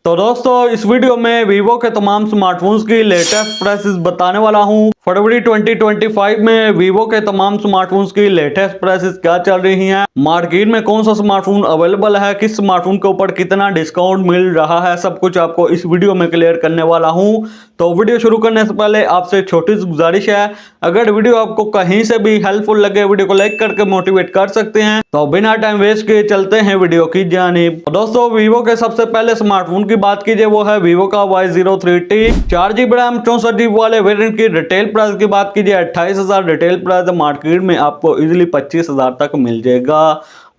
तो दोस्तों इस वीडियो में वीवो के तमाम स्मार्टफोन्स की लेटेस्ट प्राइसेस बताने वाला हूं। फरवरी 2025 में वीवो के तमाम स्मार्टफोन्स की लेटेस्ट प्राइसेस क्या चल रही हैं, मार्केट में कौन सा स्मार्टफोन अवेलेबल है, किस स्मार्टफोन के ऊपर कितना डिस्काउंट मिल रहा है, सब कुछ आपको इस वीडियो में क्लियर करने वाला हूं। तो वीडियो शुरू करने से पहले आपसे छोटी सी गुजारिश है, अगर वीडियो आपको कहीं से भी हेल्पफुल लगे वीडियो को लाइक करके मोटिवेट कर सकते हैं। तो बिना टाइम वेस्ट किए चलते हैं वीडियो की जानिब। दोस्तों वीवो के सबसे पहले स्मार्टफोन की बात कीजिए वो है वीवो का Y03T 4GB रैम 64GB वाले वेरिएंट की रिटेल प्राइस की बात कीजिए 28,000 रिटेल प्राइस मार्केट में आपको इजीली 25,000 तक मिल जाएगा।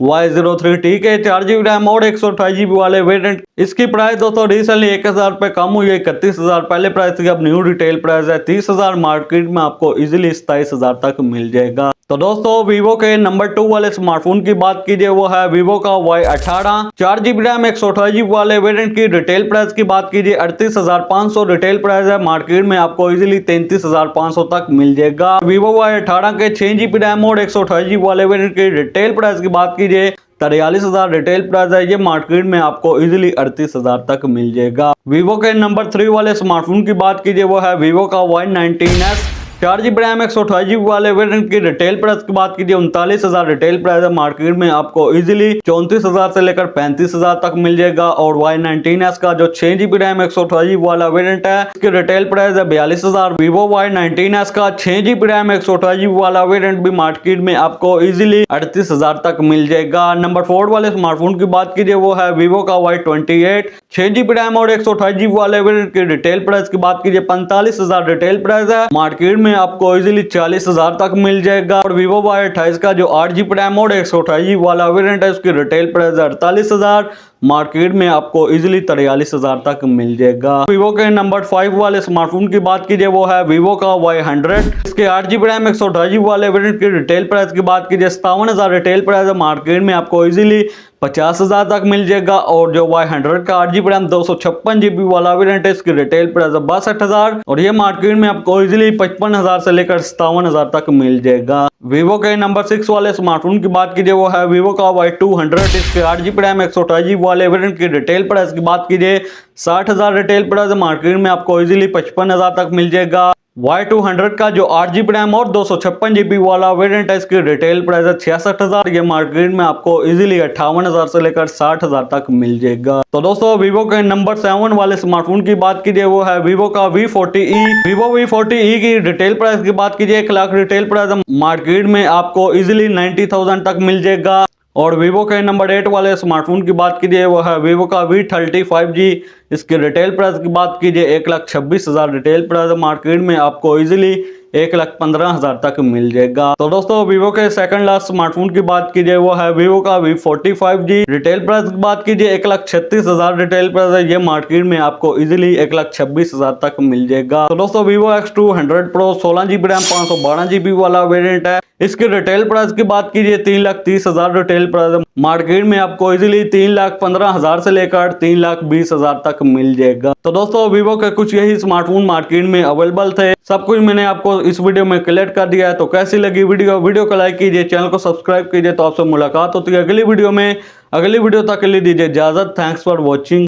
Y03T के 4GB रैम और 128GB वाले वेरिएंट इसकी प्राइस दोस्तों रिसेंटली 1,000 रुपए कम हुई है, 31,000 पहले प्राइस थी, अब न्यू रिटेल प्राइस है 30,000, मार्केट में आपको इजीली 27,000 तक मिल जाएगा। तो दोस्तों वीवो के नंबर 2 वाले स्मार्टफोन की बात कीजिए वो है वीवो का Y18 4GB रैम 128GB वाले वेरिएंट की रिटेल प्राइस की बात कीजिए 38,500 रिटेल प्राइस है, मार्केट में आपको इजीली 33,500 तक मिल जाएगा। वीवो Y18 के 6GB रैम और 128GB वाले वेरिएंट की रिटेल प्राइस की बात कीजिए 43,000 रिटेल प्राइस है, ये मार्केट में आपको इजीली 38,000 तक मिल जाएगा। वीवो के नंबर 3 वाले स्मार्टफोन की बात कीजिए वो है वीवो का Y19s 4GB रैम 128GB वाले वेरिएंट की रिटेल प्राइस की बात कीजिए 39,000 रिटेल प्राइस है, मार्केट में आपको इजीली 34,000 से लेकर 35,000 तक मिल जाएगा। और Y19s का जो 6GB रैम 128GB वाला वेरिएंट है इसकी रिटेल प्राइस है 42,000। वीवो Y19s का 6GB रैम 128GB वाला वेरिएंट भी मार्केट में आपको इजीली 38,000 तक मिल जाएगा। नंबर 4 वाले स्मार्टफोन की बात कीजिए वो है वीवो का Y28 6GB रैम और 128GB वाले वेरिएंट की रिटेल प्राइस की बात कीजिए 45,000 रिटेल प्राइस है, मार्केट में आपको इजीली 40,000 तक मिल जाएगा। और वीवो Y28 का जो 8GB रैम और 128GB वाला वेरिएंट है उसकी रिटेल प्राइस 48,000, मार्केट में आपको इजीली 43,000 तक मिल जाएगा। वीवो के नंबर 5 वाले स्मार्टफोन की बात कीजिए वो है वीवो का Y100 इसके 8GB रैम 128GB वाले वेरिएंट की रिटेल प्राइस की बात कीजिए 57,000 रिटेल प्राइस है, मार्केट में आपको इजीली 50,000 तक मिल जाएगा। और जो Y100 का 8GB रैम 256GB वाला वेरिएंट है इसकी रिटेल प्राइस है 62,000 और ये मार्केट में आपको इजीली 55,000 से लेकर 57,000 तक मिल जाएगा। वीवो के नंबर 6 वाले स्मार्टफोन की बात कीजिए वो है वीवो का Y200 इसके 8GB रैम 128GB वाले वेरिएंट की रिटेल प्राइस की बात कीजिए 60,000 रिटेल प्राइस, मार्केट में आपको इजीली 55,000 तक मिल जाएगा। Y200 का जो 8GB रैम और 256GB वाला वेरिएंट है इसकी रिटेल प्राइस है 66,000, ये मार्केट में आपको इजीली 58,000 से लेकर 60,000 तक मिल जाएगा। तो दोस्तों वीवो के नंबर 7 वाले स्मार्टफोन की बात कीजिए वो है वीवो का V40e वीवो V40e की रिटेल प्राइस की बात कीजिए 1 लाख रिटेल प्राइस, मार्केट में आपको इजीली 90,000 तक मिल जाएगा। और वीवो के नंबर 8 वाले स्मार्टफोन की बात कीजिए वो है वीवो का V30 5G इसकी रिटेल प्राइस की बात कीजिए 1,26,000 रिटेल प्राइस, मार्केट में आपको इजीली 1,15,000 तक मिल जाएगा। तो दोस्तों वीवो के सेकंड लास्ट स्मार्टफोन की बात कीजिए वो है वीवो का V40 5G रिटेल प्राइस की बात कीजिए 1,36,000 रिटेल प्राइस है, ये मार्केट में आपको इजीली 1,26,000 तक मिल जाएगा। तो दोस्तों Vivo X2 100 Pro 16GB RAM 512GB वाला वेरिएंट है, इसकी रिटेल प्राइस की बात कीजिए 3,30,000 रिटेल प्राइस, मार्केट में आपको इजीली 3,15,000 से लेकर 3,20,000 तक मिल जाएगा। तो दोस्तों वीवो के कुछ यही स्मार्टफोन मार्केट में अवेलेबल थे, सब कुछ मैंने आपको इस वीडियो में क्लियर कर दिया है। तो कैसी लगी वीडियो को लाइक कीजिए, चैनल को सब्सक्राइब कीजिए। तो आपसे मुलाकात होती है अगली वीडियो में। अगली वीडियो तक के लिए दीजिए इजाजत। Thanks for watching.